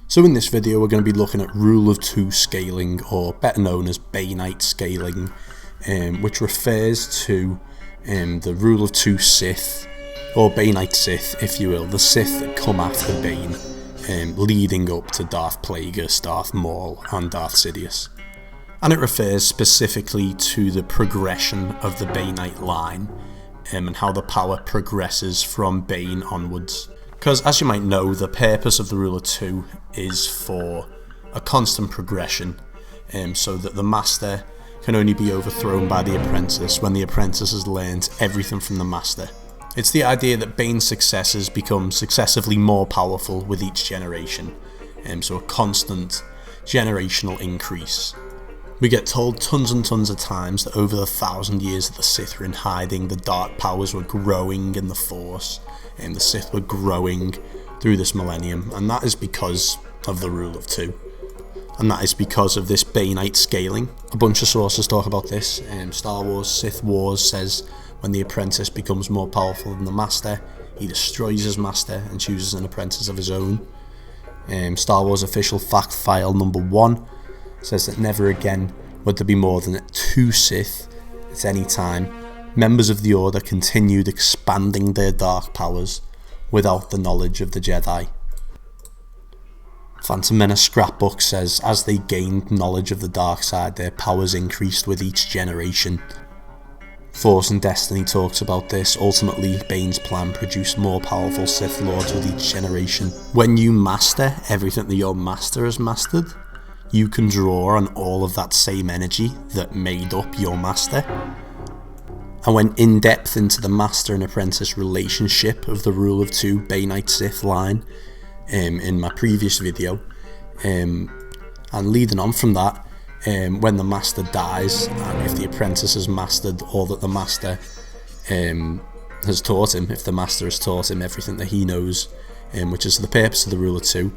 So in this video we're going to be looking at rule of 2 scaling, or better known as Banite Scaling, which refers to the rule of 2 Sith, or Banite Sith if you will, the Sith that come after Bane, leading up to Darth Plagueis, Darth Maul and Darth Sidious. And it refers specifically to the progression of the Banite line, and how the power progresses from Bane onwards. Because as you might know, the purpose of the rule of 2 is for a constant progression, so that the master can only be overthrown by the apprentice when the apprentice has learned everything from the master. It's the idea that Bane's successors become successively more powerful with each generation, so a constant generational increase. We get told tons and tons of times that over the 1,000 years that the Sith were in hiding, the dark powers were growing in the Force, and the Sith were growing through this millennium, and that is because of the rule of 2. And that is because of this Banite scaling. A bunch of sources talk about this. Star Wars Sith Wars says when the apprentice becomes more powerful than the master, he destroys his master and chooses an apprentice of his own. Star Wars official fact file number 1 says that never again would there be more than 2 Sith at any time. Members of the Order continued expanding their dark powers without the knowledge of the Jedi. Phantom Menace scrapbook says as they gained knowledge of the dark side, their powers increased with each generation. Force and Destiny talks about this. Ultimately, Bane's plan produced more powerful Sith Lords with each generation. When you master everything that your master has mastered, you can draw on all of that same energy that made up your master. I went in depth into the master and apprentice relationship of the rule of 2 Banite Sith line in my previous video, and leading on from that, when the master dies and if the apprentice has mastered all that the master has taught him, if the master has taught him everything that he knows, which is the purpose of the rule of 2,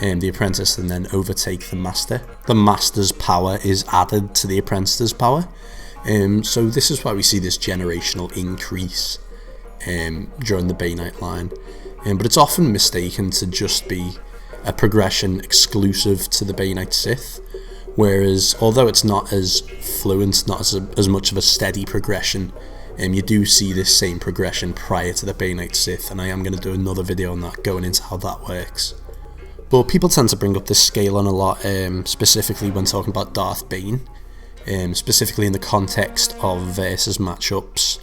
the apprentice can then overtake the master. The master's power is added to the apprentice's power. So this is why we see this generational increase during the Banite line, but it's often mistaken to just be a progression exclusive to the Banite Sith, whereas although it's not as fluent, not as much of a steady progression, you do see this same progression prior to the Banite Sith, and I am going to do another video on that, going into how that works. But people tend to bring up this scale on a lot, specifically when talking about Darth Bane. Specifically in the context of versus matchups,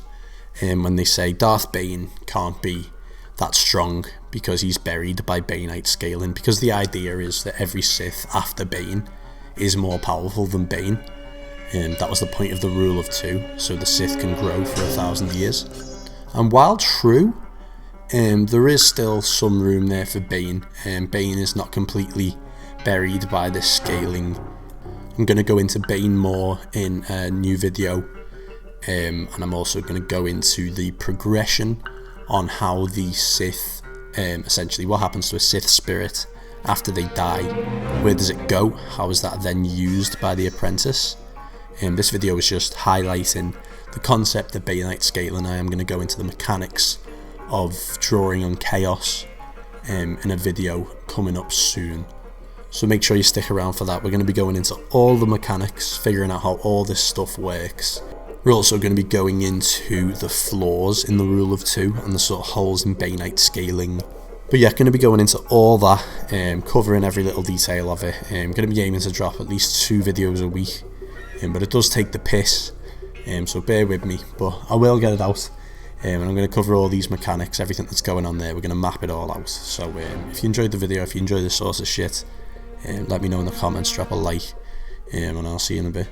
when they say Darth Bane can't be that strong because he's buried by Banite scaling, because the idea is that every Sith after Bane is more powerful than Bane. That was the point of the rule of 2, so the Sith can grow for 1,000 years. And while true, there is still some room there for Bane. Bane is not completely buried by this scaling. I'm going to go into Bane more in a new video, and I'm also going to go into the progression on how the Sith, essentially what happens to a Sith spirit after they die. Where does it go? How is that then used by the apprentice? This video is just highlighting the concept of Banite scaling. I am going to go into the mechanics of drawing on chaos in a video coming up soon. So make sure you stick around for that. We're going to be going into all the mechanics, figuring out how all this stuff works. We're also going to be going into the flaws in the rule of 2 and the sort of holes in Banite scaling. But yeah, going to be going into all that, covering every little detail of it. I'm going to be aiming to drop at least 2 videos a week, but it does take the piss, so bear with me, but I will get it out. And I'm going to cover all these mechanics, everything that's going on there. We're going to map it all out. So if you enjoyed the video, if you enjoyed this sort of shit, let me know in the comments, drop a like, and I'll see you in a bit.